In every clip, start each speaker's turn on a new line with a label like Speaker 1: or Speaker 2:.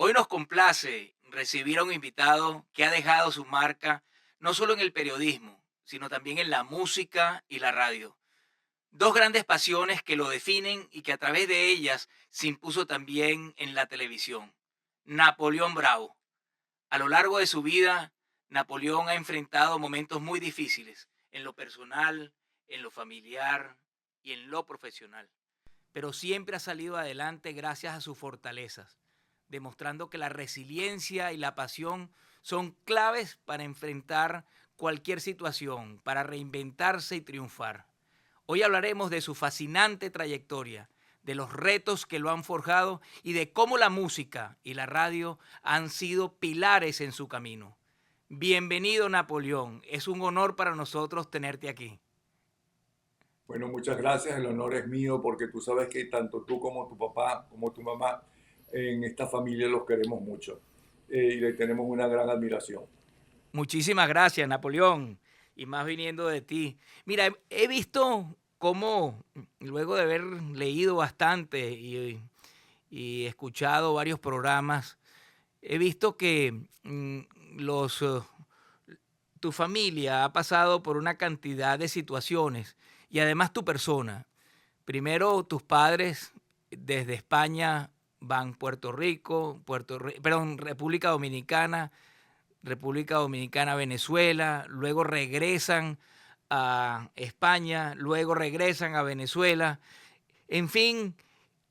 Speaker 1: Hoy nos complace recibir a un invitado que ha dejado su marca no solo en el periodismo, sino también en la música y la radio. Dos grandes pasiones que lo definen y que a través de ellas se impuso también en la televisión. Napoleón Bravo. A lo largo de su vida, Napoleón ha enfrentado momentos muy difíciles en lo personal, en lo familiar y en lo profesional, pero siempre ha salido adelante gracias a sus fortalezas, demostrando que la resiliencia y la pasión son claves para enfrentar cualquier situación, para reinventarse y triunfar. Hoy hablaremos de su fascinante trayectoria, de los retos que lo han forjado y de cómo la música y la radio han sido pilares en su camino. Bienvenido, Napoleón. Es un honor para nosotros tenerte aquí.
Speaker 2: Bueno, muchas gracias. El honor es mío porque tú sabes que tanto tú como tu papá, como tu mamá, en esta familia los queremos mucho y le tenemos una gran admiración.
Speaker 1: Muchísimas gracias, Napoleón, y más viniendo de ti. Mira, he visto cómo, luego de haber leído bastante y escuchado varios programas, he visto que los, tu familia ha pasado por una cantidad de situaciones y además tu persona. Primero, tus padres desde España van a perdón, República Dominicana, Venezuela, luego regresan a España, luego regresan a Venezuela, en fin,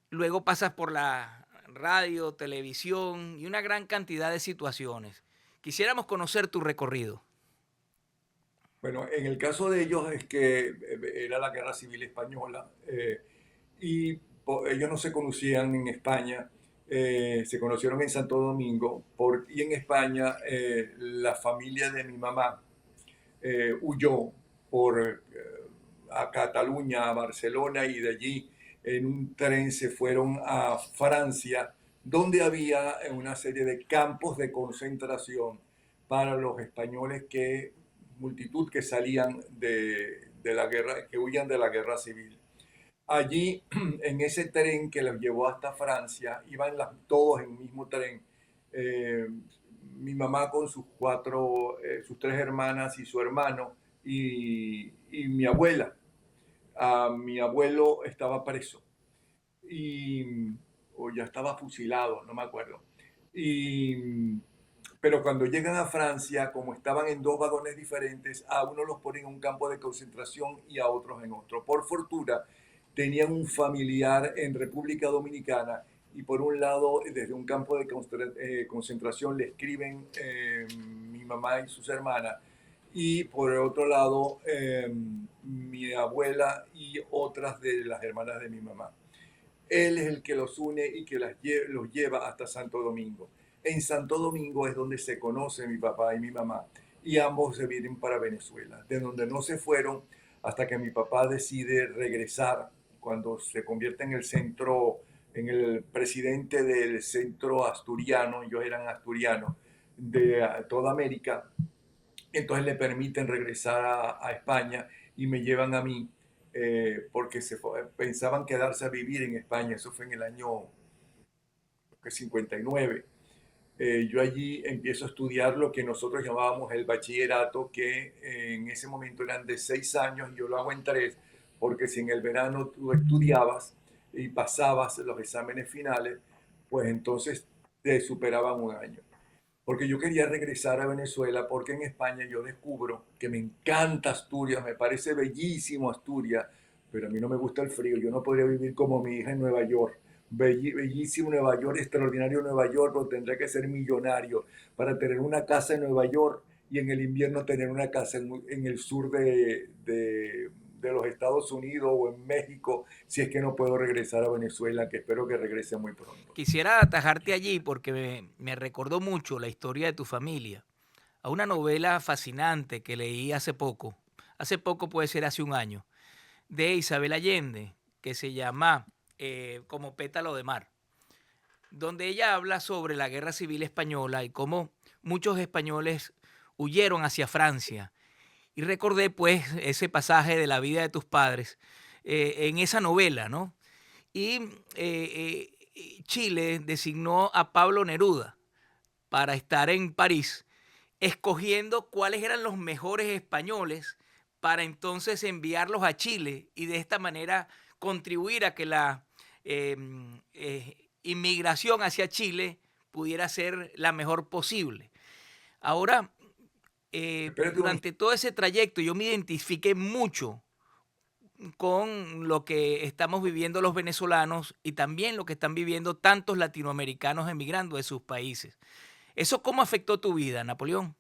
Speaker 1: luego pasas por la radio, televisión y una gran cantidad de situaciones. Quisiéramos conocer tu recorrido.
Speaker 2: Bueno, en el caso de ellos es que era la Guerra Civil Española y ellos no se conocían en España, se conocieron en Santo Domingo y en España la familia de mi mamá huyó a Cataluña, a Barcelona y de allí en un tren se fueron a Francia, donde había una serie de campos de concentración para los españoles multitud que salían de la guerra, que huían de la guerra civil. Allí, en ese tren que los llevó hasta Francia, iban todos en el mismo tren. eh, Mi mamá con sus tres hermanas y su hermano y mi abuela. Mi abuelo estaba preso y, o ya estaba fusilado, no me acuerdo. Y, pero cuando llegan a Francia, como estaban en dos vagones diferentes, a uno los ponen en un campo de concentración y a otros en otro. Por fortuna, tenían un familiar en República Dominicana y por un lado, desde un campo de concentración, le escriben mi mamá y sus hermanas y por el otro lado, mi abuela y otras de las hermanas de mi mamá. Él es el que los une y que los lleva hasta Santo Domingo. En Santo Domingo es donde se conocen mi papá y mi mamá y ambos se vienen para Venezuela, de donde no se fueron hasta que mi papá decide regresar cuando se convierte en el centro, en el presidente del centro asturiano, ellos eran asturianos, de toda América. Entonces le permiten regresar a España y me llevan a mí porque pensaban quedarse a vivir en España. Eso fue en el año 59. Yo allí empiezo a estudiar lo que nosotros llamábamos el bachillerato, que en ese momento eran de 6 años y yo lo hago en 3, porque si en el verano tú estudiabas y pasabas los exámenes finales, pues entonces te superaban un año porque yo quería regresar a Venezuela, porque en España yo descubro que me encanta Asturias, me parece bellísimo Asturias, pero a mí no me gusta el frío, yo no podría vivir como mi hija en Nueva York. Bellísimo Nueva York, extraordinario Nueva York, pero tendría que ser millonario para tener una casa en Nueva York y en el invierno tener una casa en el sur de los Estados Unidos o en México, si es que no puedo regresar a Venezuela, que espero que regrese muy pronto.
Speaker 1: Quisiera atajarte allí porque me recordó mucho la historia de tu familia, a una novela fascinante que leí hace poco puede ser hace un año, de Isabel Allende, que se llama Como pétalo de mar, donde ella habla sobre la guerra civil española y cómo muchos españoles huyeron hacia Francia. Y recordé pues ese pasaje de la vida de tus padres en esa novela, ¿no? Y Chile designó a Pablo Neruda para estar en París, escogiendo cuáles eran los mejores españoles para entonces enviarlos a Chile y de esta manera contribuir a que la inmigración hacia Chile pudiera ser la mejor posible. Ahora,
Speaker 2: Espérate un momento.
Speaker 1: durante todo ese trayecto yo me identifiqué mucho con lo que estamos viviendo los venezolanos y también lo que están viviendo tantos latinoamericanos emigrando de sus países. ¿Eso cómo afectó tu vida, Napoleón?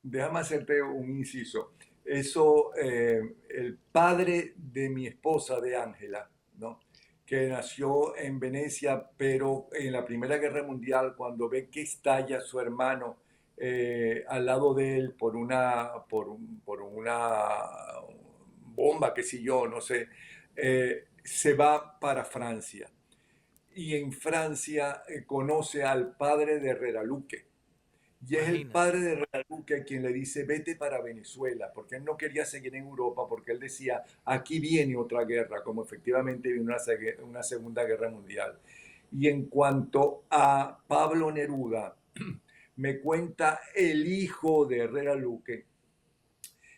Speaker 2: Déjame hacerte un inciso. Eso, el padre de mi esposa, de Ángela, ¿no? Que nació en Venecia, pero en la Primera Guerra Mundial, cuando ve que estalla su hermano al lado de él por una bomba, qué sé yo, no sé, se va para Francia. Y en Francia conoce al padre de Herrera Luque, y es el
Speaker 1: Imagínate.
Speaker 2: padre de Raduque quien le dice, vete para Venezuela, porque él no quería seguir en Europa, porque él decía, aquí viene otra guerra, como efectivamente vino una Segunda Guerra Mundial. Y en cuanto a Pablo Neruda, me cuenta el hijo de Herrera Luque,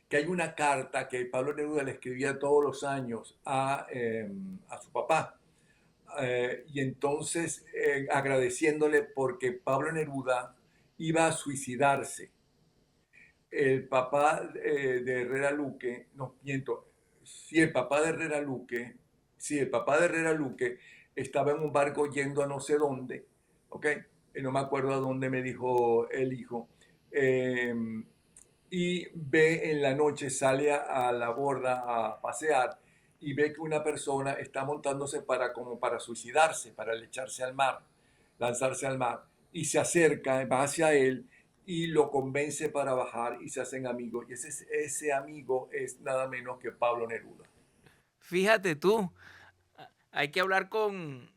Speaker 2: que hay una carta que Pablo Neruda le escribía todos los años a su papá, y entonces agradeciéndole porque Pablo Neruda iba a suicidarse. El papá de Herrera Luque, no miento, sí, el papá de Herrera Luque, sí, el papá de Herrera Luque estaba en un barco yendo a no sé dónde, ¿ok? No me acuerdo a dónde me dijo el hijo. Eh, y ve en la noche, sale a la borda a pasear y ve que una persona está montándose para como para suicidarse, para echarse al mar, lanzarse al mar, y se acerca, va hacia él y lo convence para bajar y se hacen amigos. Y ese amigo es nada menos que Pablo Neruda.
Speaker 1: Fíjate tú, hay que hablar con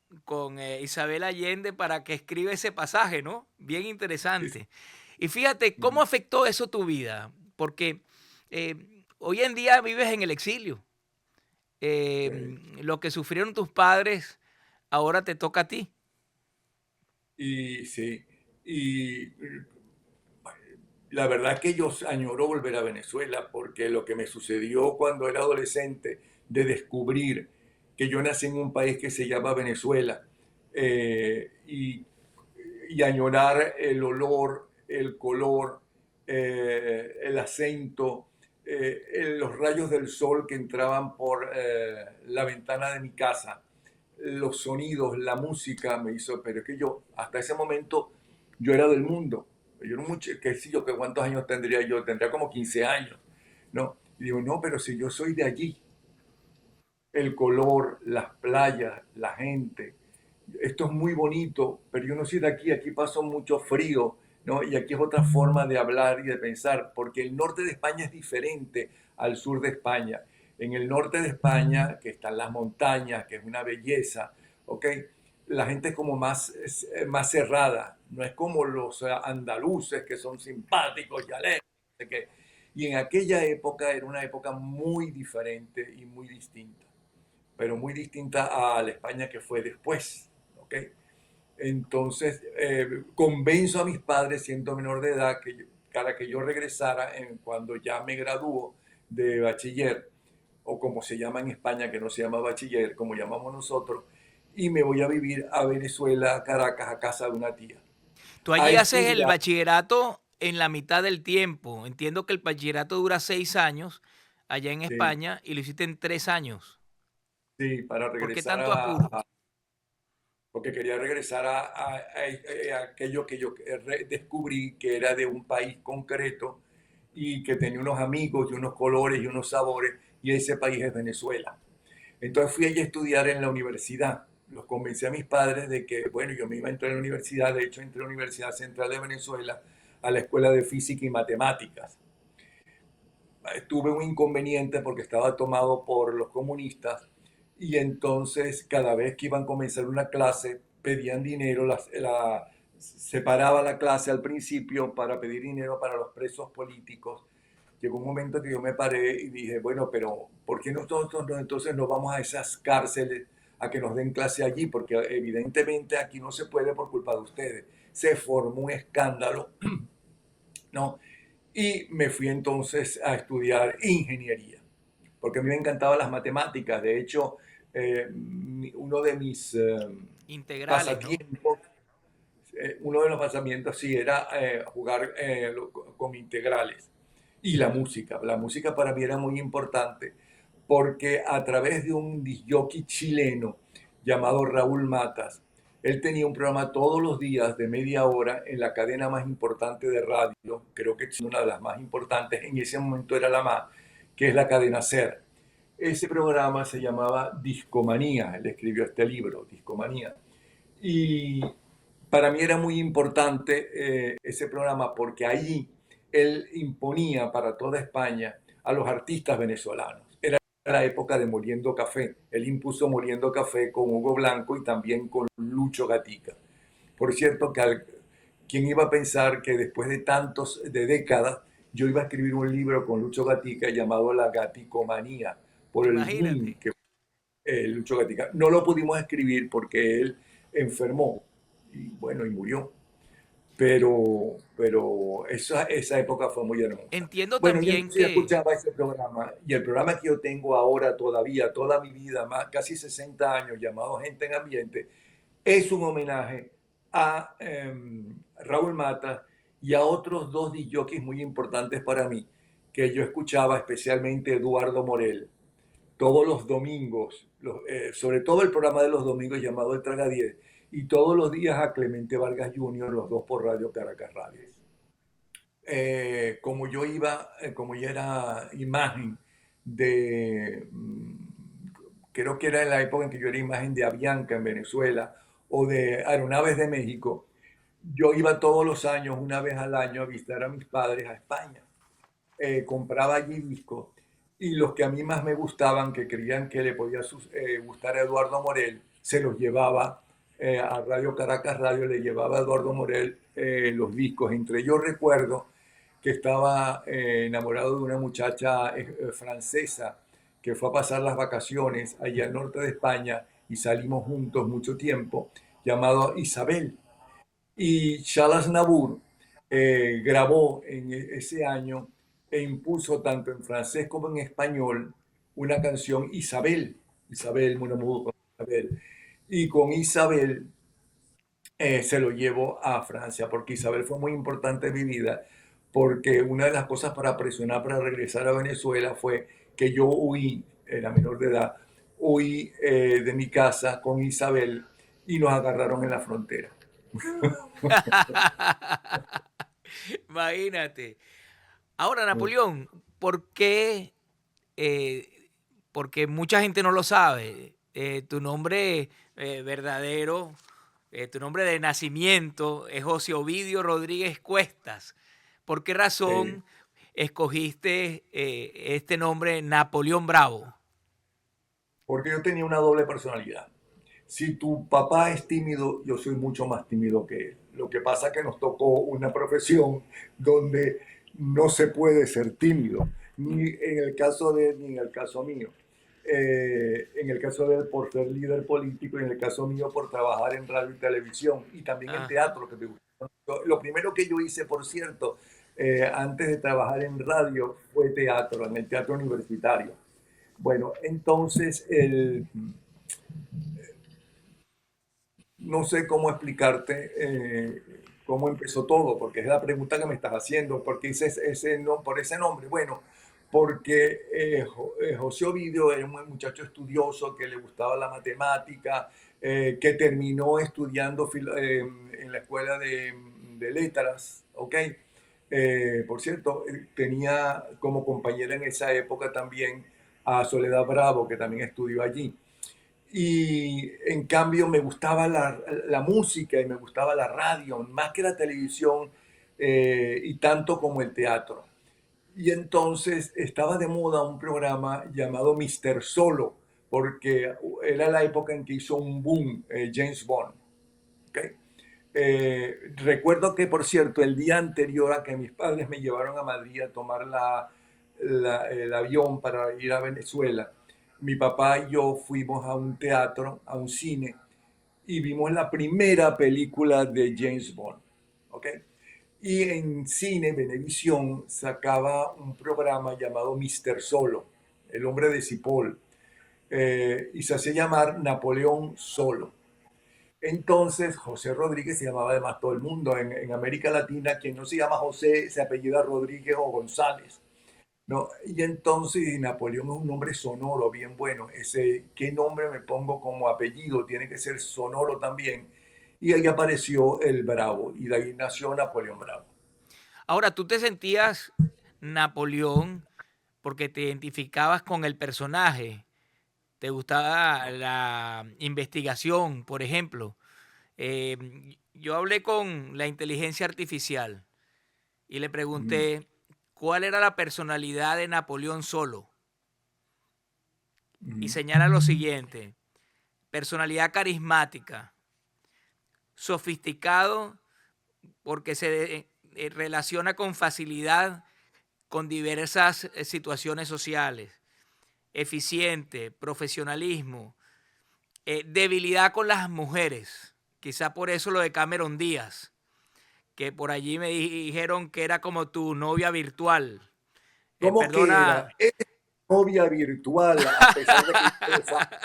Speaker 1: Isabel Allende para que escriba ese pasaje, ¿no? Bien
Speaker 2: Sí, sí.
Speaker 1: interesante. Y fíjate,
Speaker 2: Ujú.
Speaker 1: ¿cómo afectó eso tu vida? Porque hoy en día vives en el exilio.
Speaker 2: Sí.
Speaker 1: Lo que sufrieron tus padres, ahora te toca a ti.
Speaker 2: Y sí, y la verdad que yo añoro volver a Venezuela porque lo que me sucedió cuando era adolescente de descubrir que yo nací en un país que se llama Venezuela, y añorar el olor, el color, el acento, los rayos del sol que entraban por la ventana de mi casa, los sonidos, la música me hizo, pero es que yo hasta ese momento yo era del mundo. Yo era mucho, qué sé yo, que cuántos años tendría yo, tendría como 15 años, ¿no? Y digo, no, pero si yo soy de allí, el color, las playas, la gente, esto es muy bonito, pero yo no soy de aquí, aquí paso mucho frío, ¿no? Y aquí es otra forma de hablar y de pensar, porque el norte de España es diferente al sur de España. En el norte de España, que están las montañas, que es una belleza, ¿ok? La gente es como más cerrada, no es como los andaluces que son simpáticos y alegres. Y en aquella época era una época muy diferente y muy distinta, pero muy distinta a la España que fue después, ¿ok? Entonces, convenzo a mis padres, siendo menor de edad, para que yo regresara cuando ya me graduó de bachiller, o como se llama en España, que no se llama bachiller, como llamamos nosotros, y me voy a vivir a Venezuela, a Caracas, a casa de una tía,
Speaker 1: Tú
Speaker 2: a
Speaker 1: allí haces el
Speaker 2: estudiar,
Speaker 1: bachillerato en la mitad del tiempo. Entiendo que el bachillerato dura 6 años allá en
Speaker 2: sí,
Speaker 1: España y lo hiciste en 3 años.
Speaker 2: sí, para
Speaker 1: ¿Por qué
Speaker 2: regresar
Speaker 1: tanto apuro?
Speaker 2: porque quería regresar a aquello que yo descubrí que era de un país concreto y que tenía unos amigos y unos colores y unos sabores, y ese país es Venezuela. Entonces fui allí a estudiar en la universidad. Los convencí a mis padres de que, bueno, yo me iba a entrar a la universidad, de hecho entré a la Universidad Central de Venezuela, a la Escuela de Física y Matemáticas. Tuve un inconveniente porque estaba tomado por los comunistas, y entonces cada vez que iban a comenzar una clase pedían dinero, separaba la clase al principio para pedir dinero para los presos políticos. Llegó un momento que yo me paré y dije, bueno, pero ¿por qué nosotros entonces no vamos a esas cárceles a que nos den clase allí, porque evidentemente aquí no se puede por culpa de ustedes. Se formó un escándalo, ¿no? Y me fui entonces a estudiar ingeniería, porque a mí me encantaban las matemáticas. De hecho, uno de mis
Speaker 1: Integrales, ¿no?
Speaker 2: pasatiempos, uno de los pasamientos sí era jugar con integrales y la música. La música para mí era muy importante porque a través de un disjockey chileno llamado Raúl Matas, él tenía un programa todos los días de media hora en la cadena más importante de radio, creo que es una de las más importantes, en ese momento era la más, que es la cadena SER. Ese programa se llamaba Discomanía, él escribió este libro, Discomanía. Y para mí era muy importante ese programa porque allí él imponía para toda España a los artistas venezolanos. Era la época de Moliendo Café. Él impuso Moliendo Café con Hugo Blanco y también con Lucho Gatica. Por cierto, ¿quién iba a pensar que después de décadas, yo iba a escribir un libro con Lucho Gatica llamado La Gaticomanía, por el boom
Speaker 1: Imagínate.
Speaker 2: que Lucho Gatica. No lo pudimos escribir porque él enfermó y bueno, y murió. Pero esa época fue muy hermosa.
Speaker 1: Entiendo
Speaker 2: Bueno, yo
Speaker 1: también
Speaker 2: entonces ya
Speaker 1: que,
Speaker 2: escuchaba ese programa y el programa que yo tengo ahora todavía, toda mi vida, más, casi 60 años, llamado Gente en Ambiente, es un homenaje a Raúl Mata y a otros dos DJs muy importantes para mí, que yo escuchaba, especialmente Eduardo Morel todos los domingos, sobre todo el programa de los domingos llamado El Traga 10, y todos los días a Clemente Vargas Jr., los dos por Radio Caracas Radio. Como yo era imagen de, creo que era en la época en que yo era imagen de Avianca en Venezuela o de Aeronaves de México, yo iba todos los años, una vez al año, a visitar a mis padres a España. Compraba allí discos y los que a mí más me gustaban, que creían que le podía gustar a Eduardo Morel, se los llevaba a Radio Caracas Radio, le llevaba a Eduardo Morel los discos. Entre ellos recuerdo que estaba enamorado de una muchacha francesa que fue a pasar las vacaciones allá al norte de España y salimos juntos mucho tiempo, llamado Isabel. Y Charles Nabur grabó en ese año e impuso tanto en francés como en español una canción Isabel, Isabel, Mon amour, Isabel. Y con Isabel se lo llevo a Francia, porque Isabel fue muy importante en mi vida, porque una de las cosas para presionar para regresar a Venezuela fue que yo huí, era menor de edad, huí de mi casa con Isabel y nos agarraron en la frontera.
Speaker 1: imagínate. Ahora, Napoleón, ¿por qué? Eh, porque mucha gente no lo sabe. Tu nombre verdadero, tu nombre de nacimiento es José Ovidio Rodríguez Cuestas. ¿Por qué
Speaker 2: Eh,
Speaker 1: razón escogiste este nombre Napoleón Bravo?
Speaker 2: porque yo tenía una doble personalidad. Si tu papá es tímido, yo soy mucho más tímido que él. Lo que pasa es que nos tocó una profesión donde no se puede ser tímido, ni en el caso de él, ni en el caso mío. En el caso de él por ser líder político y en el caso mío por trabajar en radio y televisión y también en
Speaker 1: Ajá.
Speaker 2: teatro, que me gustó. Lo primero que yo hice, por cierto, antes de trabajar en radio fue teatro, en el teatro universitario. Bueno, entonces no sé cómo explicarte cómo empezó todo, porque es la pregunta que me estás haciendo, porque no, por ese nombre. Bueno, porque José Ovidio era un muchacho estudioso que le gustaba la matemática, que terminó estudiando en la escuela de letras, ¿ok? Por cierto, tenía como compañera en esa época también a Soledad Bravo, que también estudió allí. Y en cambio me gustaba la música y me gustaba la radio, más que la televisión y tanto como el teatro. Y entonces estaba de moda un programa llamado Mister Solo, porque era la época en que hizo un boom James Bond. ¿Okay? Recuerdo que, por cierto, el día anterior a que mis padres me llevaron a Madrid a tomar el avión para ir a Venezuela, mi papá y yo fuimos a un teatro, a un cine, y vimos la primera película de James Bond. ¿Ok? Y en cine, Venevisión sacaba un programa llamado Mister Solo, el hombre de Cipoll, y se hacía llamar Napoleón Solo. Entonces, José Rodríguez se llamaba además todo el mundo. En América Latina, quien no se llama José se apellida Rodríguez o González. ¿No? Y entonces Napoleón es un nombre sonoro, bien bueno. Ese, ¿qué nombre me pongo como apellido? Tiene que ser sonoro también. Y ahí apareció el Bravo, y de ahí nació Napoleón Bravo.
Speaker 1: Ahora, ¿tú te sentías Napoleón porque te identificabas con el personaje? ¿Te gustaba la investigación, por ejemplo? Yo hablé con la inteligencia artificial y le
Speaker 2: Mm,
Speaker 1: pregunté cuál era la personalidad de Napoleón Solo. Y
Speaker 2: mm,
Speaker 1: señala lo siguiente: personalidad carismática, sofisticado porque se relaciona con facilidad con diversas situaciones sociales, eficiente, profesionalismo, debilidad con las mujeres, quizá por eso lo de Cameron Díaz, que por allí me dijeron que era como tu novia virtual.
Speaker 2: ¿Cómo que era?
Speaker 1: Perdona.
Speaker 2: Es novia virtual, a pesar de que yo lo sabe.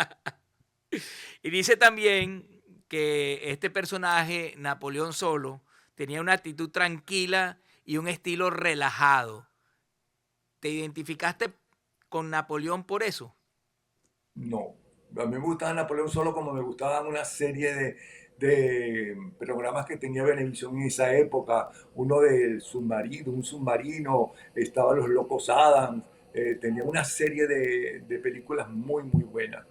Speaker 1: Y dice también que este personaje, Napoleón Solo, tenía una actitud tranquila y un estilo relajado. ¿Te identificaste con Napoleón por eso?
Speaker 2: No. A mí me gustaba Napoleón solo como me gustaban una serie de programas que tenía Venevisión en esa época. Uno del submarino, un submarino, estaba Los Locos Adams, tenía una serie de películas muy, muy buenas.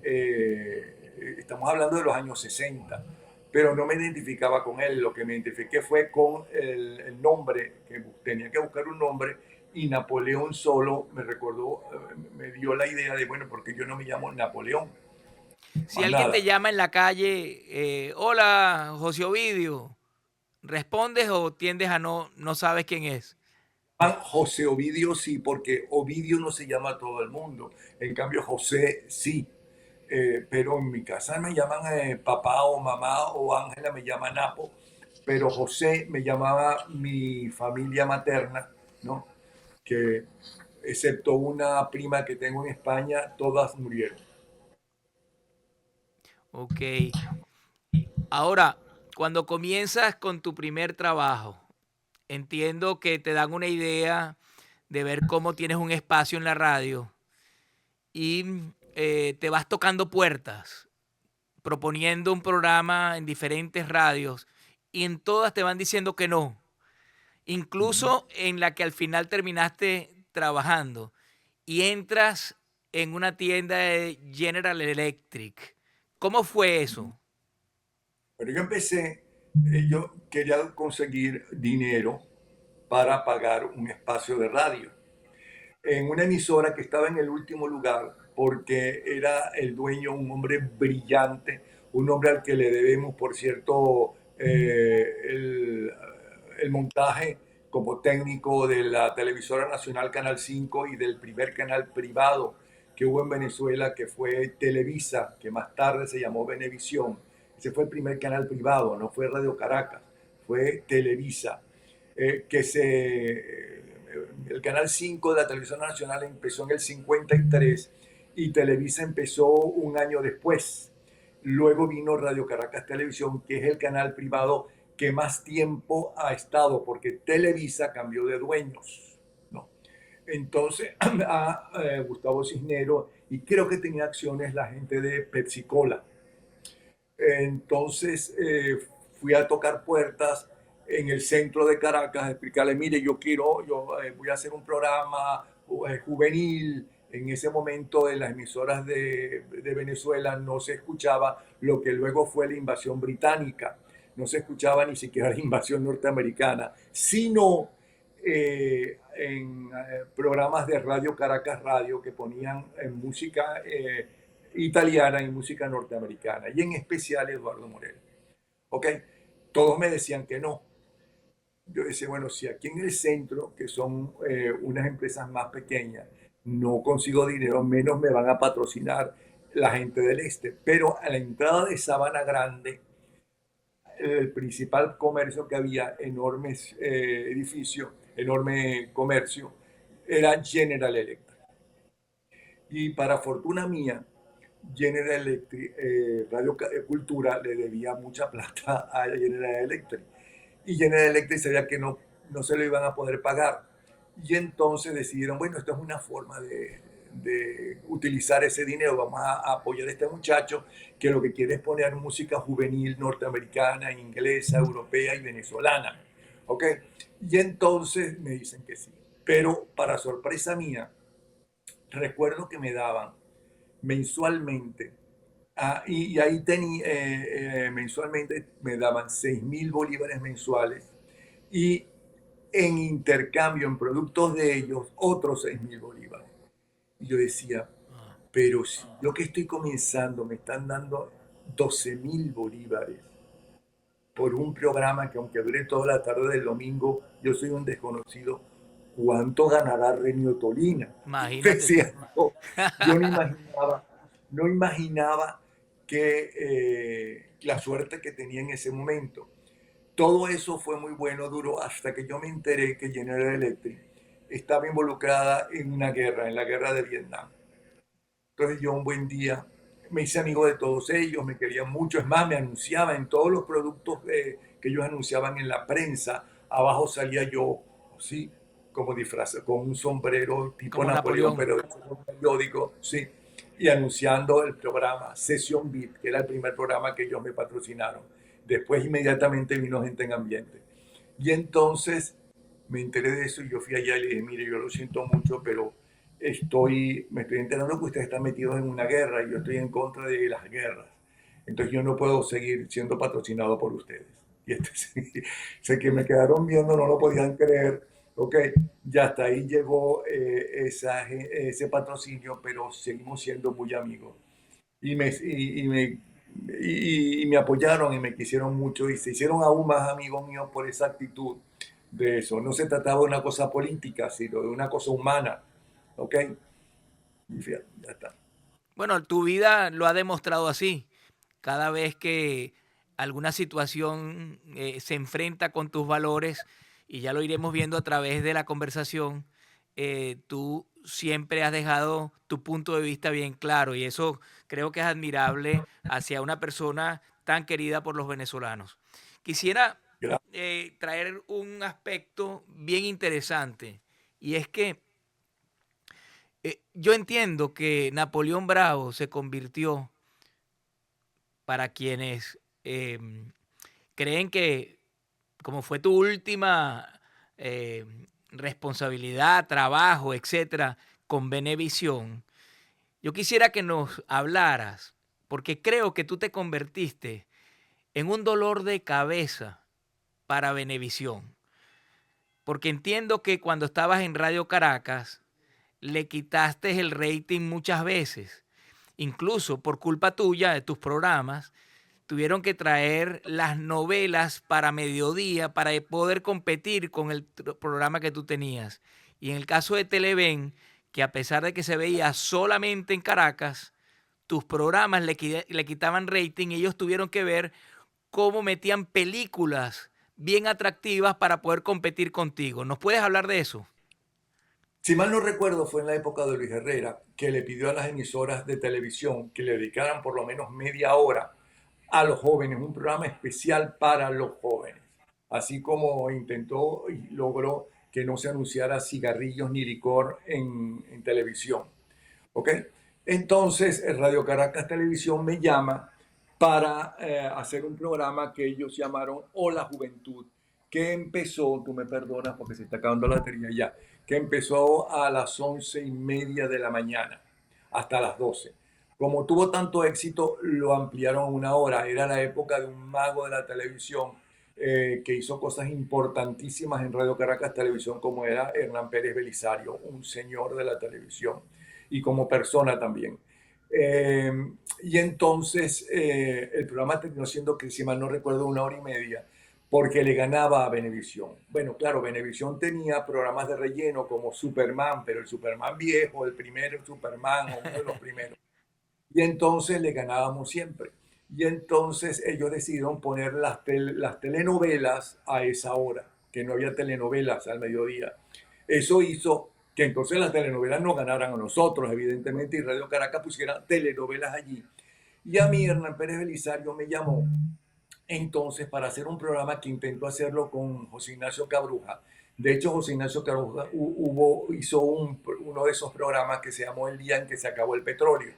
Speaker 2: Estamos hablando de los años 60, pero no me identificaba con él. Lo que me identifiqué fue con el nombre, que tenía que buscar un nombre, y Napoleón solo me recordó, me dio la idea de, bueno, porque yo no me llamo Napoleón,
Speaker 1: Si
Speaker 2: más
Speaker 1: alguien te
Speaker 2: nada.
Speaker 1: llama en la calle, hola, José Ovidio, ¿respondes o tiendes a no sabes quién es?
Speaker 2: José Ovidio sí, porque Ovidio no se llama a todo el mundo, en cambio José sí. Pero en mi casa me llaman papá o mamá, o Ángela me llama Napo, pero José me llamaba mi familia materna, ¿no? Que excepto una prima que tengo en España, todas murieron.
Speaker 1: Ok. Ahora, cuando comienzas con tu primer trabajo, entiendo que te dan una idea de ver cómo tienes un espacio en la radio y te vas tocando puertas, proponiendo un programa en diferentes radios y en todas te van diciendo que no,
Speaker 2: Ujú.
Speaker 1: incluso en la que al final terminaste trabajando y entras en una tienda de General Electric. ¿Cómo fue eso?
Speaker 2: Pero yo empecé, yo quería conseguir dinero para pagar un espacio de radio en una emisora que estaba en el último lugar, porque era el dueño un hombre brillante, un hombre al que le debemos, por cierto, el montaje como técnico de la televisora nacional Canal 5 y del primer canal privado que hubo en Venezuela, que fue Televisa, que más tarde se llamó Venevisión. Ese fue el primer canal privado, no fue Radio Caracas, fue Televisa, que el Canal 5 de la Televisión Nacional empezó en el 53 y Televisa empezó un año después. Luego vino Radio Caracas Televisión, que es el canal privado que más tiempo ha estado, porque Televisa cambió de dueños, ¿no? Entonces, a Gustavo Cisnero, y creo que tenía acciones la gente de Pepsi Cola. Entonces fui a tocar puertas en el centro de Caracas, a explicarle, mire, yo voy a hacer un programa juvenil. En ese momento en las emisoras de Venezuela no se escuchaba lo que luego fue la invasión británica, no se escuchaba ni siquiera la invasión norteamericana, sino en programas de Radio Caracas Radio que ponían música italiana y música norteamericana, y en especial Eduardo Morel. ¿Ok? Todos me decían que no. Yo decía, bueno, si aquí en el centro, que son unas empresas más pequeñas, no consigo dinero, menos me van a patrocinar la gente del este. Pero a la entrada de Sabana Grande, el principal comercio que había, enormes edificios, enorme comercio, era General Electric. Y para fortuna mía, General Electric, Cultura le debía mucha plata a General Electric. Y General Electric sabía que no se lo iban a poder pagar. Y entonces decidieron, bueno, esto es una forma de utilizar ese dinero, vamos a apoyar a este muchacho que lo que quiere es poner música juvenil norteamericana, inglesa, europea y venezolana. ¿Ok? Y entonces me dicen que sí. Pero para sorpresa mía, recuerdo que me daban mensualmente, y ahí mensualmente me daban 6.000 bolívares mensuales y en intercambio, en productos de ellos, otros 6.000 bolívares. Y yo decía, pero si yo que estoy comenzando me están dando 12.000 bolívares por un programa que aunque dure toda la tarde del domingo, yo soy un desconocido, ¿cuánto ganará Renio Tolina?
Speaker 1: Imagínate tú.
Speaker 2: Decía yo no imaginaba que la suerte que tenía en ese momento. Todo eso fue muy bueno, duro, hasta que yo me enteré que General Electric estaba involucrada en una guerra, en la guerra de Vietnam. Entonces yo un buen día me hice amigo de todos ellos, me querían mucho, es más, me anunciaba en todos los productos que ellos anunciaban en la prensa, abajo salía yo, sí, como disfraz, con un sombrero tipo
Speaker 1: Como
Speaker 2: Napoleón,
Speaker 1: Napoleón.
Speaker 2: pero en un periódico, sí, y anunciando el programa Session Beat, que era el primer programa que ellos me patrocinaron. Después inmediatamente vino Gente en Ambiente. Y entonces me enteré de eso y yo fui allá y le dije, mire, yo lo siento mucho, pero me estoy enterando que ustedes están metidos en una guerra y yo estoy en contra de las guerras. Entonces yo no puedo seguir siendo patrocinado por ustedes. Y sé que me quedaron viendo, no lo podían creer. Ok, ya hasta ahí llegó ese patrocinio, pero seguimos siendo muy amigos. Y me apoyaron y me quisieron mucho y se hicieron aún más amigos míos por esa actitud de eso. No se trataba de una cosa política, sino de una cosa humana. ¿Ok? Y fíjate, ya está.
Speaker 1: Bueno, tu vida lo ha demostrado así. Cada vez que alguna situación se enfrenta con tus valores, y ya lo iremos viendo a través de la conversación, tú siempre has dejado tu punto de vista bien claro y eso creo que es admirable hacia una persona tan querida por los venezolanos. Quisiera
Speaker 2: Gracias.
Speaker 1: traer un aspecto bien interesante y es que yo entiendo que Napoleón Bravo se convirtió, para quienes creen que como fue tu última responsabilidad, trabajo, etcétera, con Venevisión, yo quisiera que nos hablaras, porque creo que tú te convertiste en un dolor de cabeza para Venevisión, porque entiendo que cuando estabas en Radio Caracas le quitaste el rating muchas veces, incluso por culpa tuya de tus programas tuvieron que traer las novelas para mediodía para poder competir con el programa que tú tenías. Y en el caso de Televen, que a pesar de que se veía solamente en Caracas, tus programas le quitaban rating y ellos tuvieron que ver cómo metían películas bien atractivas para poder competir contigo. ¿Nos puedes hablar de eso?
Speaker 2: Si mal no recuerdo, fue en la época de Luis Herrera que le pidió a las emisoras de televisión que le dedicaran por lo menos media hora a los jóvenes, un programa especial para los jóvenes. Así como intentó y logró que no se anunciara cigarrillos ni licor en televisión. ¿Ok? Entonces, Radio Caracas Televisión me llama para hacer un programa que ellos llamaron Hola Juventud, que empezó, tú me perdonas porque se está acabando la batería ya, que empezó a las 11:30 de la mañana hasta las 12. Como tuvo tanto éxito, lo ampliaron a una hora. Era la época de un mago de la televisión que hizo cosas importantísimas en Radio Caracas Televisión, como era Hernán Pérez Belisario, un señor de la televisión y como persona también. Eh, y entonces el programa terminó siendo, que si mal no recuerdo, 1 hora y media, porque le ganaba a Venevisión. Bueno, claro, Venevisión tenía programas de relleno como Superman, pero el Superman viejo, el primer Superman o uno de los primeros. Y entonces le ganábamos siempre. Y entonces ellos decidieron poner las telenovelas a esa hora, que no había telenovelas al mediodía. Eso hizo que entonces las telenovelas nos ganaran a nosotros, evidentemente, y Radio Caracas pusiera telenovelas allí. Y a mí Hernán Pérez Belisario me llamó entonces para hacer un programa que intentó hacerlo con José Ignacio Cabruja. De hecho, José Ignacio Cabruja hizo uno de esos programas que se llamó El día en que se acabó el petróleo,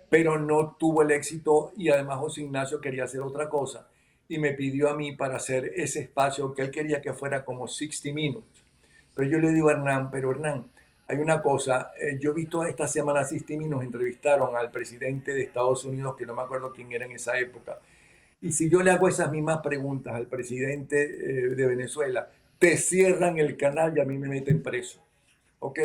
Speaker 2: pero no tuvo el éxito y además José Ignacio quería hacer otra cosa y me pidió a mí para hacer ese espacio que él quería que fuera como 60 Minutes. Pero yo le digo a Hernán, pero Hernán, hay una cosa, yo he visto esta semana 60 Minutes, entrevistaron al presidente de Estados Unidos, que no me acuerdo quién era en esa época, y si yo le hago esas mismas preguntas al presidente de Venezuela, te cierran el canal y a mí me meten preso. ¿Ok?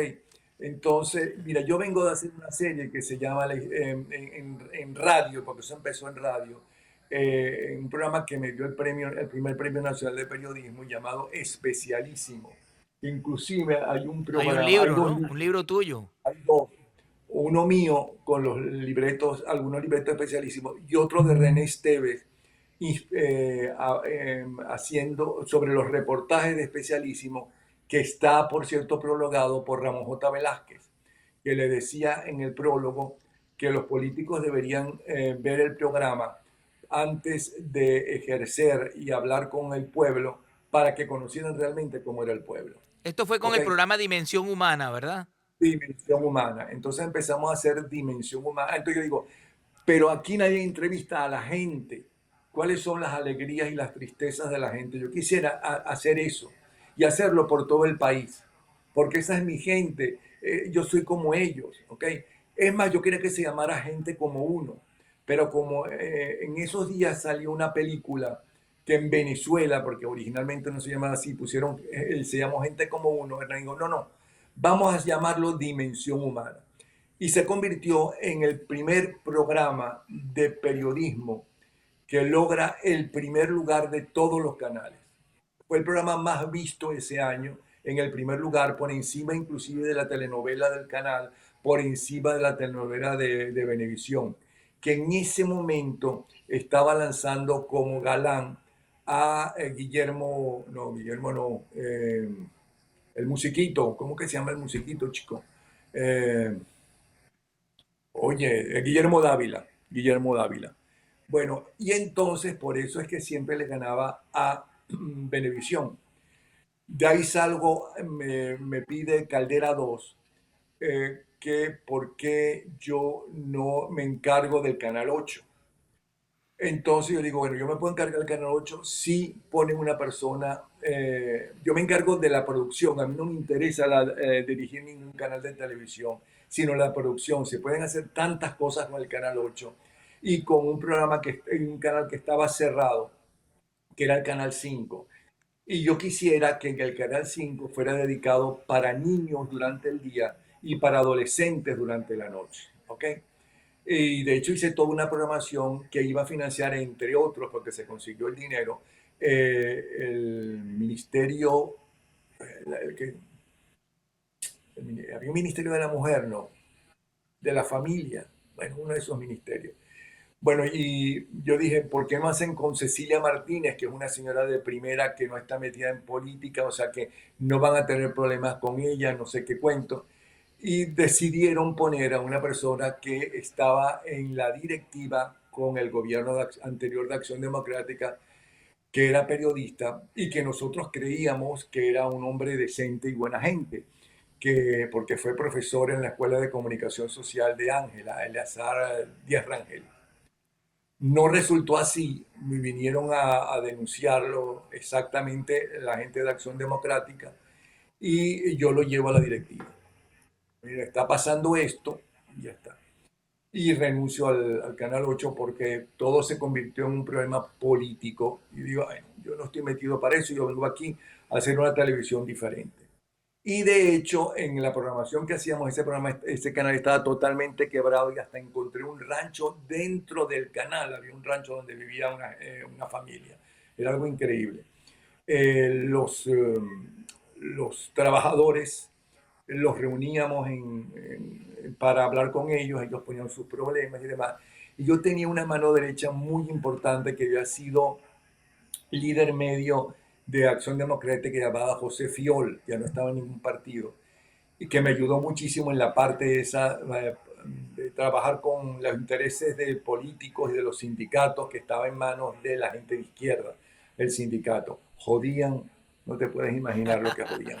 Speaker 2: Entonces, mira, yo vengo de hacer una serie que se llama en radio, porque eso empezó en radio, un programa que me dio el primer premio nacional de periodismo llamado Especialísimo. Inclusive hay un
Speaker 1: Hay un
Speaker 2: programa, hay
Speaker 1: libro,
Speaker 2: dos
Speaker 1: ¿no?
Speaker 2: libros,
Speaker 1: Un libro tuyo.
Speaker 2: hay dos. Uno mío con los libretos, algunos libretos especialísimos, y otro de René Esteves, haciendo sobre los reportajes de Especialísimo, que está, por cierto, prologado por Ramón J. Velázquez, que le decía en el prólogo que los políticos deberían ver el programa antes de ejercer y hablar con el pueblo para que conocieran realmente cómo era el pueblo.
Speaker 1: Esto fue con
Speaker 2: ¿Ok?
Speaker 1: el programa Dimensión Humana, ¿verdad?
Speaker 2: Dimensión humana. Entonces empezamos a hacer dimensión humana. Entonces yo digo, pero aquí nadie entrevista a la gente. ¿Cuáles son las alegrías y las tristezas de la gente? Yo quisiera hacer eso y hacerlo por todo el país, porque esa es mi gente. Yo soy como ellos, ¿ok? Es más, yo quería que se llamara Gente como Uno, pero como en esos días salió una película que en Venezuela, porque originalmente no se llamaba así, pusieron, se llamó Gente como Uno, Hernán dijo, no, no, vamos a llamarlo Dimensión Humana y se convirtió en el primer programa de periodismo que logra el primer lugar de todos los canales. Fue el programa más visto ese año, en el primer lugar, por encima inclusive de la telenovela del canal, por encima de la telenovela de Venevisión, que en ese momento estaba lanzando como galán a Guillermo no, el musiquito, ¿cómo que se llama el musiquito, chico? Eh, Oye, Guillermo Dávila. Bueno, y entonces por eso es que siempre le ganaba a Venevisión. De ahí salgo, me pide Caldera 2 que por qué yo no me encargo del Canal 8. Entonces yo digo, bueno, yo me puedo encargar del Canal 8 si ponen una persona, yo me encargo de la producción, a mí no me interesa dirigir ningún canal de televisión, sino la producción. Se pueden hacer tantas cosas con el Canal 8 y con un programa un canal que estaba cerrado, que era el Canal 5. Y yo quisiera que el Canal 5 fuera dedicado para niños durante el día y para adolescentes durante la noche. ¿Ok? Y de hecho hice toda una programación que iba a financiar, entre otros, porque se consiguió el dinero, el ministerio, el que, había un ministerio de la mujer, ¿no? De la familia, bueno, uno de esos ministerios. Bueno, y yo dije, ¿por qué no hacen con Cecilia Martínez, que es una señora de primera que no está metida en política, o sea que no van a tener problemas con ella, no sé qué cuento? Y decidieron poner a una persona que estaba en la directiva con el gobierno anterior de Acción Democrática, que era periodista y que nosotros creíamos que era un hombre decente y buena gente, porque fue profesor en la Escuela de Comunicación Social de Ángela, Eleazar Díaz Rangel. No resultó así, me vinieron a denunciarlo exactamente la gente de Acción Democrática y yo lo llevo a la directiva. Mira, está pasando esto y ya está. Y renuncio al Canal 8 porque todo se convirtió en un problema político. Y digo, bueno, yo no estoy metido para eso, yo vengo aquí a hacer una televisión diferente. Y de hecho, en la programación que hacíamos, ese canal estaba totalmente quebrado y hasta encontré un rancho dentro del canal. Había un rancho donde vivía una familia. Era algo increíble. Los trabajadores los reuníamos para hablar con ellos ponían sus problemas y demás. Y yo tenía una mano derecha muy importante que había sido líder medio de Acción Democrática llamada José Fiol, ya no estaba en ningún partido, y que me ayudó muchísimo en la parte esa de trabajar con los intereses de políticos y de los sindicatos que estaba en manos de la gente de izquierda, el sindicato. Jodían, no te puedes imaginar lo que jodían.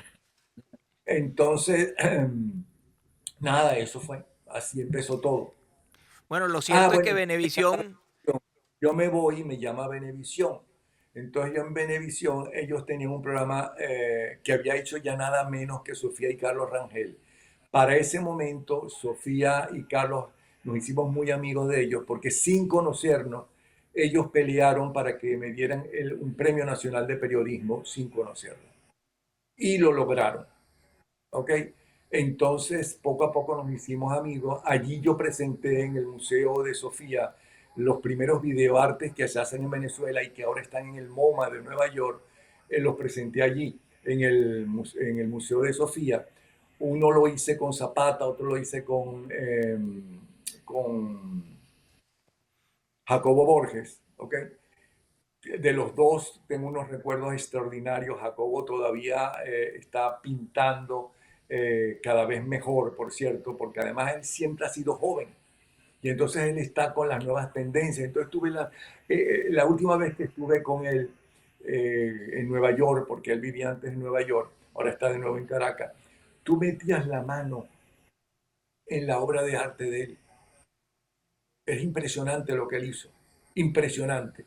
Speaker 2: Entonces, nada, eso fue, así empezó todo.
Speaker 1: Bueno, lo
Speaker 2: Ah,
Speaker 1: cierto es que
Speaker 2: bueno,
Speaker 1: Venevisión,
Speaker 2: yo me voy y me llama Venevisión. Entonces yo en Venevisión, ellos tenían un programa que había hecho ya nada menos que Sofía y Carlos Rangel. Para ese momento, Sofía y Carlos nos hicimos muy amigos de ellos porque sin conocernos, ellos pelearon para que me dieran un premio nacional de periodismo sin conocerlo. Y lo lograron. ¿Ok? Entonces, poco a poco nos hicimos amigos. Allí yo presenté en el Museo de Sofía los primeros videoartes que se hacen en Venezuela y que ahora están en el MoMA de Nueva York. Los presenté allí, en el Museo de Sofía. Uno lo hice con Zapata, otro lo hice con Jacobo Borges. ¿Ok? De los dos tengo unos recuerdos extraordinarios. Jacobo todavía está pintando cada vez mejor, por cierto, porque además él siempre ha sido joven y entonces él está con las nuevas tendencias. Entonces tuve la última vez que estuve con él en Nueva York, porque él vivía antes en Nueva York, ahora está de nuevo en Caracas, tú metías la mano en la obra de arte de él. Es impresionante lo que él hizo, impresionante.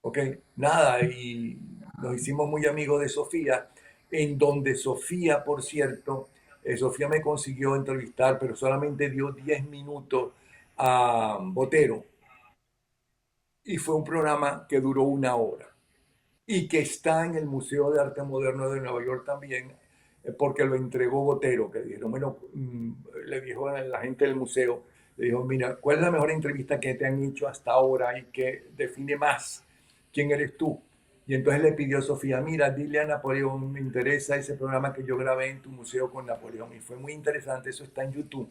Speaker 2: Ok, nada, y nos hicimos muy amigos de Sofía, en donde Sofía, por cierto, Sofía me consiguió entrevistar, pero solamente dio 10 minutos a Botero, y fue un programa que duró una hora, y que está en el Museo de Arte Moderno de Nueva York también, porque lo entregó Botero, que dijeron, bueno, le dijo a la gente del museo, le dijo, mira, ¿cuál es la mejor entrevista que te han hecho hasta ahora y que define más quién eres tú? Y entonces le pidió a Sofía, mira, dile a Napoleón, me interesa ese programa que yo grabé en tu museo con Napoleón. Y fue muy interesante, eso está en YouTube,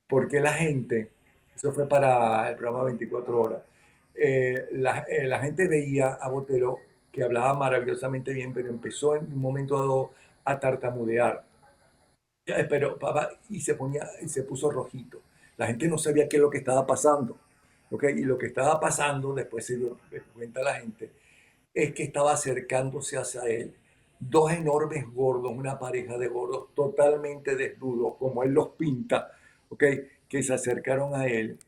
Speaker 2: porque la gente, eso fue para el programa 24 horas, la gente veía a Botero que hablaba maravillosamente bien, pero empezó en un momento dado a tartamudear. Pero papá, y se puso rojito. La gente no sabía qué es lo que estaba pasando. ¿Ok? Y lo que estaba pasando, después se dio cuenta la gente, es que estaba acercándose hacia él dos enormes gordos, una pareja de gordos totalmente desnudos, como él los pinta, ¿ok? Que se acercaron a él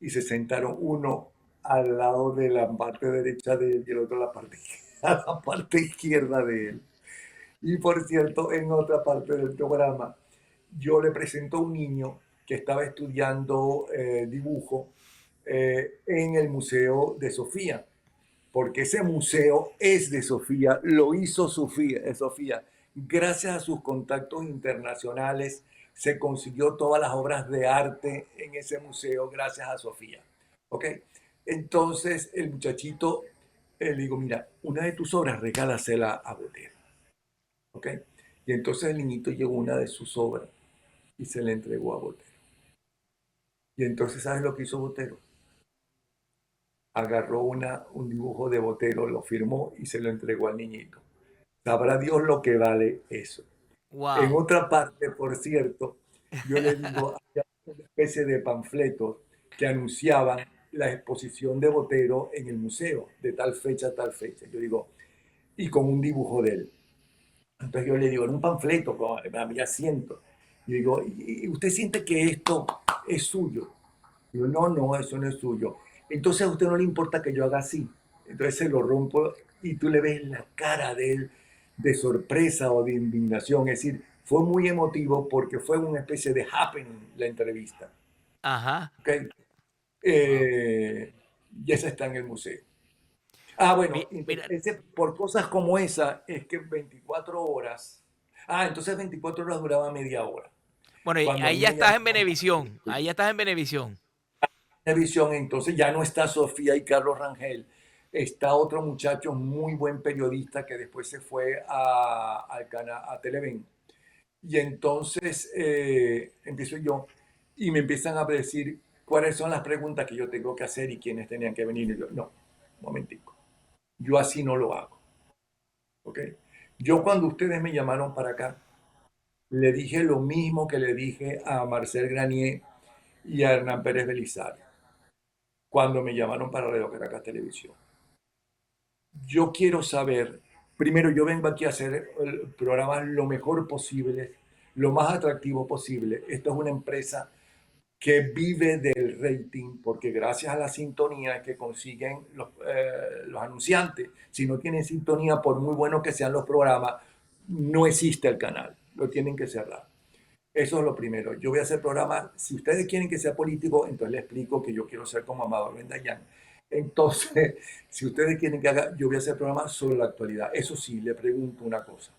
Speaker 2: y se sentaron uno al lado de la parte derecha de él y el otro a la parte izquierda de él. Y por cierto, en otra parte del programa, yo le presento a un niño que estaba estudiando dibujo en el Museo de Sofía, porque ese museo es de Sofía, lo hizo Sofía. Gracias a sus contactos internacionales se consiguió todas las obras de arte en ese museo gracias a Sofía. ¿Ok? Entonces el muchachito le digo, mira, una de tus obras regálasela a Botero. ¿Ok? Y entonces el niñito llevó una de sus obras y se la entregó a Botero. Y entonces, ¿sabes lo que hizo Botero? Agarró un dibujo de Botero, lo firmó y se lo entregó al niñito. Sabrá Dios lo que vale eso. En
Speaker 1: wow,
Speaker 2: otra parte, por cierto, yo le digo, había una especie de panfletos que anunciaban la exposición de Botero en el museo, de tal fecha a tal fecha. Yo digo, y con un dibujo de él. Entonces yo le digo, en un panfleto, había cientos. Y digo, ¿y usted siente que esto es suyo? Digo, no, no, eso no es suyo. Entonces a usted no le importa que yo haga así. Entonces se lo rompo y tú le ves la cara de él de sorpresa o de indignación. Es decir, fue muy emotivo porque fue una especie de happening la entrevista.
Speaker 1: ajá,
Speaker 2: ¿Ok?
Speaker 1: wow.
Speaker 2: Y esa está en el museo. Ah, bueno,
Speaker 1: Mira,
Speaker 2: por cosas como esa es que 24 horas. Ah, entonces 24 horas duraba media hora.
Speaker 1: bueno, y
Speaker 2: Cuando a
Speaker 1: ahí
Speaker 2: mí
Speaker 1: ya
Speaker 2: me
Speaker 1: estás en
Speaker 2: llamaron
Speaker 1: Venevisión, ahí ya estás en Venevisión.
Speaker 2: a televisión, entonces ya no está Sofía y Carlos Rangel. Está otro muchacho muy buen periodista que después se fue al canal, a Televen. Y entonces empiezo yo y me empiezan a decir cuáles son las preguntas que yo tengo que hacer y quiénes tenían que venir. Y yo, no, un momentico, yo así no lo hago, ¿ok? Yo cuando ustedes me llamaron para acá, le dije lo mismo que le dije a Marcel Granier y a Hernán Pérez Belisario cuando me llamaron para Radio Caracas Televisión. Yo quiero saber, primero yo vengo aquí a hacer el programa lo mejor posible, lo más atractivo posible. Esto es una empresa que vive del rating, porque gracias a la sintonía que consiguen los anunciantes, si no tienen sintonía, por muy buenos que sean los programas, no existe el canal, lo tienen que cerrar. Eso es lo primero. Yo voy a hacer programas, si ustedes quieren que sea político, entonces les explico que yo quiero ser como Amador Bendayán. Entonces, si ustedes quieren que haga, yo voy a hacer programas sobre la actualidad. Eso sí, le pregunto una cosa.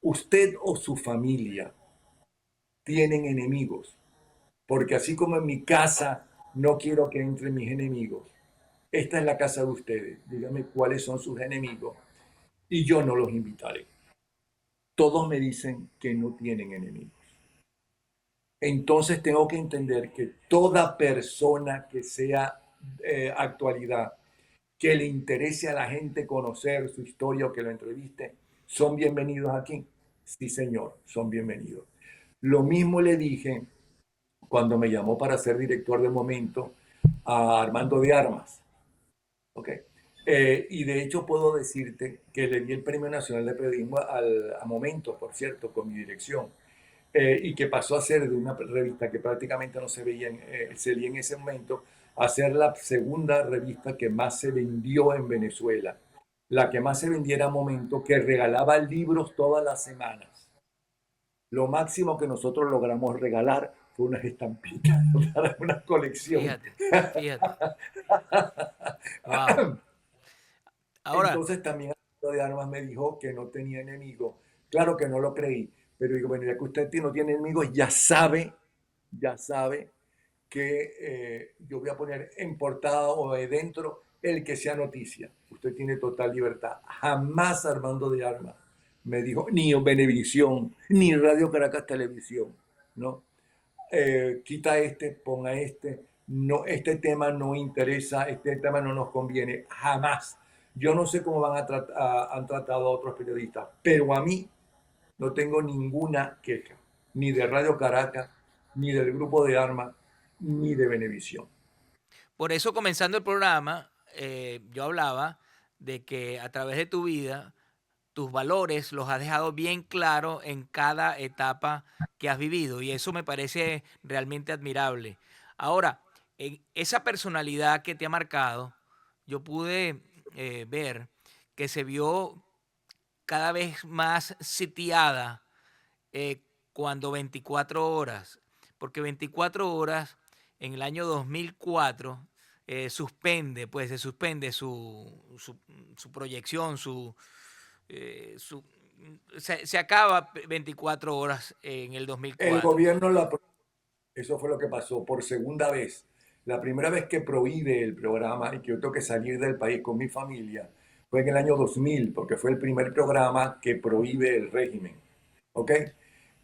Speaker 2: ¿Usted o su familia tienen enemigos? Porque así como en mi casa no quiero que entren mis enemigos, esta es la casa de ustedes. Díganme cuáles son sus enemigos y yo no los invitaré. Todos me dicen que no tienen enemigos. Entonces tengo que entender que toda persona que sea actualidad, que le interese a la gente conocer su historia o que lo entreviste, son bienvenidos aquí. Sí, señor, son bienvenidos. Lo mismo le dije cuando me llamó para ser director de momento a Armando de Armas. ¿Okay? Y de hecho puedo decirte que le di el Premio Nacional de Periodismo a Momento, por cierto, con mi dirección. Y que pasó a ser de una revista que prácticamente no se veía se leía en ese momento, a ser la segunda revista que más se vendió en Venezuela. La que más se vendiera a Momento, que regalaba libros todas las semanas. Lo máximo que nosotros logramos regalar fue unas estampitas para una colección.
Speaker 1: Fíjate, fíjate. Wow. Ahora,
Speaker 2: Entonces también de Armas me dijo que no tenía enemigo. Claro que no lo creí, pero digo, bueno, ya que usted no tiene enemigos, ya sabe que yo voy a poner en portada o de dentro el que sea noticia. Usted tiene total libertad. Jamás Armando de Armas me dijo, ni Venevisión, ni Radio Caracas Televisión, ¿no? Quita este, ponga este, no, este tema no interesa, este tema no nos conviene, jamás. Yo no sé cómo han tratado a otros periodistas, pero a mí no tengo ninguna queja, ni de Radio Caracas, ni del Grupo de Armas, ni de Venevisión.
Speaker 1: por eso comenzando el programa, yo hablaba de que a través de tu vida, tus valores los has dejado bien claro en cada etapa que has vivido y eso me parece realmente admirable. Ahora, en esa personalidad que te ha marcado, yo pude ver que se vio cada vez más sitiada cuando 24 horas, porque 24 horas en el año 2004 se suspende su proyección, su se acaba 24 horas en el
Speaker 2: El
Speaker 1: 2004.
Speaker 2: gobierno, eso fue lo que pasó por segunda vez. La primera vez que prohíbe el programa y que yo tengo que salir del país con mi familia fue en el año 2000, porque fue el primer programa que prohíbe el régimen. ¿Ok?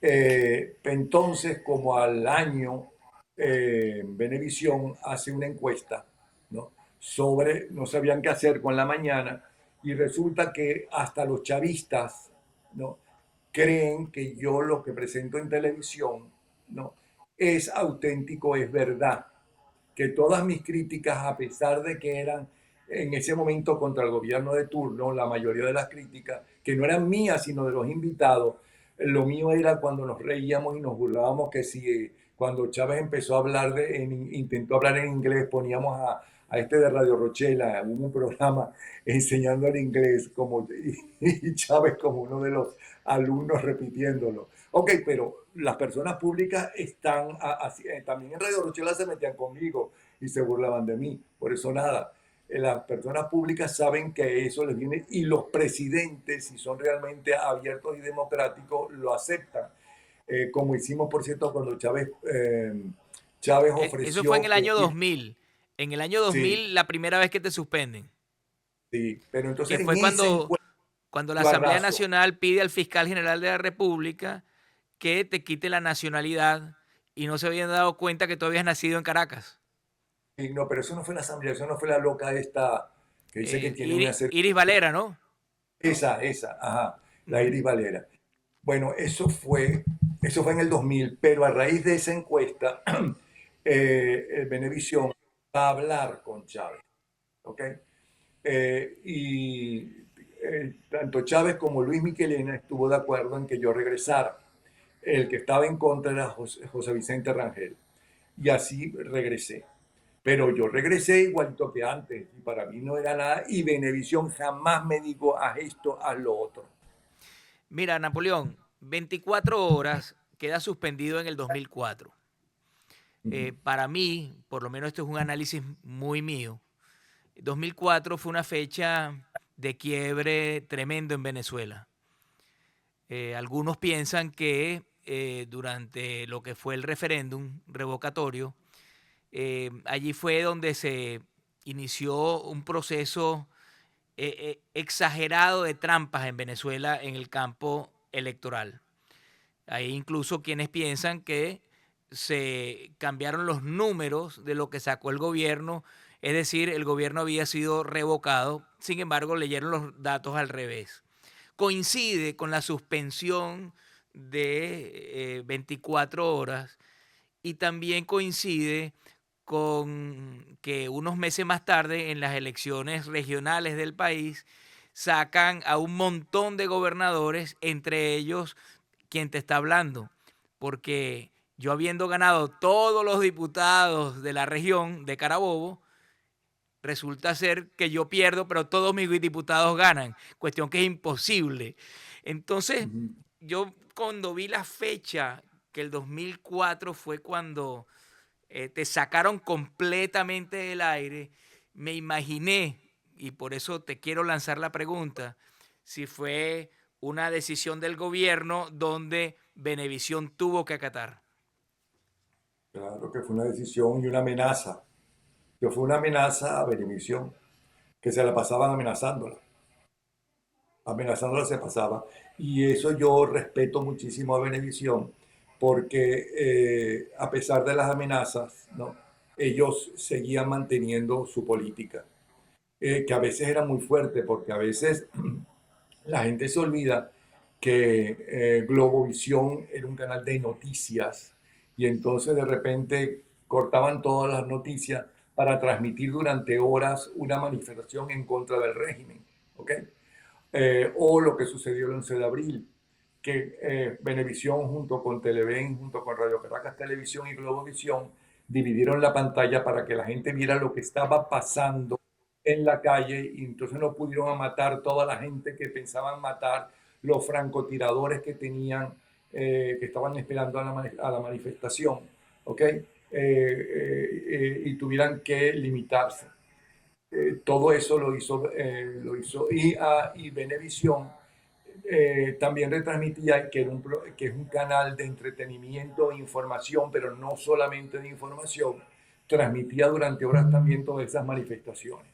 Speaker 2: Entonces, como al año, Venevisión hace una encuesta, ¿no? Sobre, no sabían qué hacer con la mañana, y resulta que hasta los chavistas, ¿no? Creen que yo lo que presento en televisión, ¿no? Es auténtico, es verdad. Que todas mis críticas, a pesar de que eran en ese momento contra el gobierno de turno, la mayoría de las críticas, que no eran mías, sino de los invitados, lo mío era cuando nos reíamos y nos burlábamos que si cuando Chávez empezó a hablar intentó hablar en inglés, poníamos a este de Radio Rochela, un programa enseñando el inglés como, y Chávez como uno de los alumnos repitiéndolo. Ok, pero las personas públicas están, también en Radio Rochela se metían conmigo y se burlaban de mí, por eso nada. Las personas públicas saben que eso les viene y los presidentes, si son realmente abiertos y democráticos, lo aceptan. Como hicimos, por cierto, cuando Chávez
Speaker 1: Eso fue en
Speaker 2: ofreció
Speaker 1: el
Speaker 2: que
Speaker 1: año 2000. En el año
Speaker 2: Sí,
Speaker 1: 2000, la primera vez que te suspenden,
Speaker 2: sí. Pero
Speaker 1: que
Speaker 2: entonces en
Speaker 1: fue
Speaker 2: ese encuentro
Speaker 1: cuando la
Speaker 2: yo
Speaker 1: Asamblea
Speaker 2: arraso.
Speaker 1: Nacional pide al fiscal general de la República que te quite la nacionalidad y no se habían dado cuenta que tú habías nacido en Caracas.
Speaker 2: Y no, pero eso no fue la asamblea, eso no fue la loca esta que dice que tiene una serie.
Speaker 1: Iris Valera, ¿no?
Speaker 2: Esa, ajá, la
Speaker 1: Ujú.
Speaker 2: Iris Valera. Bueno, eso fue en el 2000, pero a raíz de esa encuesta, Venevisión va a hablar con Chávez, ¿ok? Y tanto Chávez como Luis Miquelena estuvo de acuerdo en que yo regresara. El que estaba en contra era José Vicente Rangel. Y así regresé. Pero yo regresé igualito que antes y para mí no era nada. Y Venevisión jamás me dijo, haz esto, haz lo otro.
Speaker 1: Mira, Napoleón, 24 horas queda suspendido en el 2004.
Speaker 2: Ujú.
Speaker 1: Para mí, por lo menos esto es un análisis muy mío, 2004 fue una fecha de quiebre tremendo en Venezuela. Algunos piensan que durante lo que fue el referéndum revocatorio, allí fue donde se inició un proceso exagerado de trampas en Venezuela en el campo electoral. Hay incluso quienes piensan que se cambiaron los números de lo que sacó el gobierno, es decir, el gobierno había sido revocado, sin embargo leyeron los datos al revés. Coincide con la suspensión de 24 horas y también coincide con que unos meses más tarde en las elecciones regionales del país sacan a un montón de gobernadores, entre ellos quien te está hablando, porque yo habiendo ganado todos los diputados de la región de Carabobo, resulta ser que yo pierdo, pero todos mis diputados ganan, cuestión que es imposible. Entonces,
Speaker 2: Ujú.
Speaker 1: yo cuando vi la fecha, que el 2004 fue cuando te sacaron completamente del aire, me imaginé, y por eso te quiero lanzar la pregunta, si fue una decisión del gobierno donde Venevisión tuvo que acatar.
Speaker 2: Claro que fue una decisión y una amenaza. Que fue una amenaza a Venevisión, que se la pasaban amenazándola. Amenazándola se pasaba. Y eso yo respeto muchísimo a Venevisión, porque a pesar de las amenazas, ¿no? Ellos seguían manteniendo su política, que a veces era muy fuerte, porque a veces la gente se olvida que Globovisión era un canal de noticias y entonces de repente cortaban todas las noticias para transmitir durante horas una manifestación en contra del régimen, ¿ok? O lo que sucedió el 11 de abril, que Venevisión junto con Televen, junto con Radio Caracas Televisión y Globovisión, dividieron la pantalla para que la gente viera lo que estaba pasando en la calle y entonces no pudieron matar toda la gente que pensaban matar, los francotiradores que tenían, que estaban esperando a la manifestación, ¿ok? Y tuvieran que limitarse. Todo eso lo hizo y Venevisión también retransmitía que es un canal de entretenimiento e información, pero no solamente de información, transmitía durante horas también todas esas manifestaciones.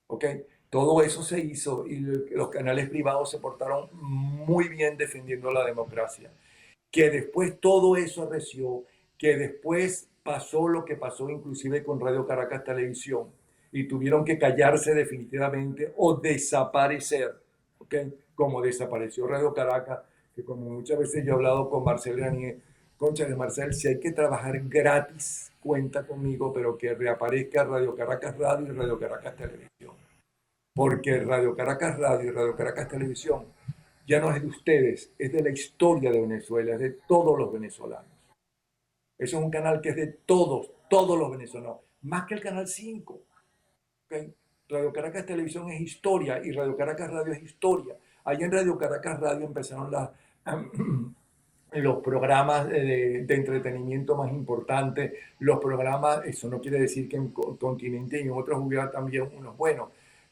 Speaker 2: ¿Ok? Todo eso se hizo y los canales privados se portaron muy bien defendiendo la democracia. Que después todo eso arreció, que después pasó lo que pasó inclusive con Radio Caracas Televisión y tuvieron que callarse definitivamente o desaparecer, ¿ok? Como desapareció Radio Caracas, que como muchas veces yo he hablado con Marcel Granier, concha de Marcel, si hay que trabajar gratis, cuenta conmigo, pero que reaparezca Radio Caracas Radio y Radio Caracas Televisión. Porque Radio Caracas Radio y Radio Caracas Televisión ya no es de ustedes, es de la historia de Venezuela, es de todos los venezolanos. Eso es un canal que es de todos, todos los venezolanos, más que el Canal 5. ¿Okay? Radio Caracas Televisión es historia y Radio Caracas Radio es historia. Allá en Radio Caracas Radio empezaron los programas de entretenimiento más importantes, los programas, eso no quiere decir que en Continente y en otros hubiera también unos buenos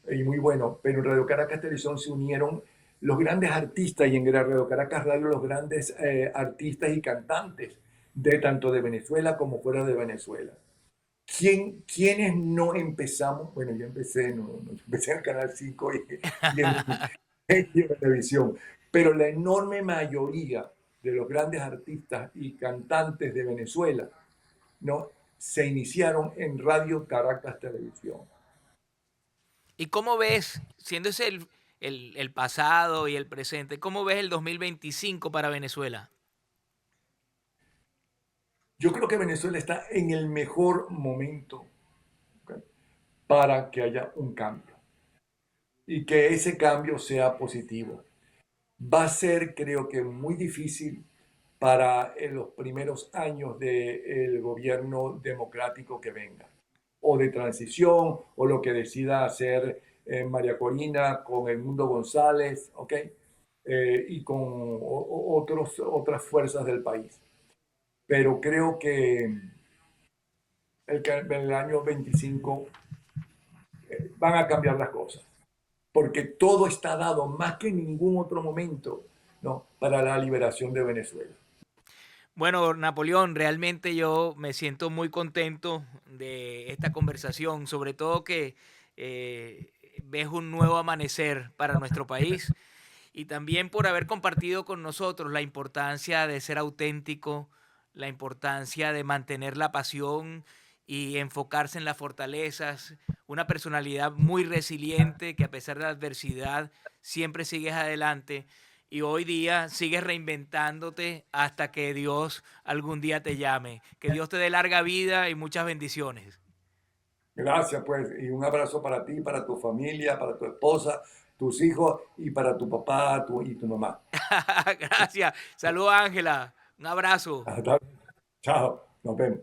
Speaker 2: y muy buenos, pero en Radio Caracas Televisión se unieron los grandes artistas y en Radio Caracas Radio los grandes artistas y cantantes de tanto de Venezuela como fuera de Venezuela. ¿Quiénes no empezamos? Bueno, yo empecé, no, yo empecé en el Canal 5 y en televisión, pero la enorme mayoría de los grandes artistas y cantantes de Venezuela, ¿no? Se iniciaron en Radio Caracas Televisión.
Speaker 1: ¿Y cómo ves, siendo ese el pasado y el presente, cómo ves el 2025 para Venezuela?
Speaker 2: Yo creo que Venezuela está en el mejor momento, ¿ok?, para que haya un cambio y que ese cambio sea positivo. Va a ser, creo que, muy difícil para los primeros años del gobierno democrático que venga, o de transición, o lo que decida hacer María Corina con el Mundo González, ¿ok? Y con otras fuerzas del país. Pero creo que el año 25 van a cambiar las cosas, porque todo está dado más que en ningún otro momento, ¿no?, para la liberación de Venezuela.
Speaker 1: Bueno, Napoleón, realmente yo me siento muy contento de esta conversación, sobre todo que eh, ves un nuevo amanecer para nuestro país y también por haber compartido con nosotros la importancia de ser auténtico, la importancia de mantener la pasión y enfocarse en las fortalezas, una personalidad muy resiliente que a pesar de la adversidad siempre sigues adelante y hoy día sigues reinventándote hasta que Dios algún día te llame. Que Dios te dé larga vida y muchas bendiciones.
Speaker 2: Gracias, pues, y un abrazo para ti, para tu familia, para tu esposa, tus hijos y para tu papá y tu mamá.
Speaker 1: Gracias. Saludos, Ángela. Un abrazo.
Speaker 2: Hasta- Chao, nos vemos.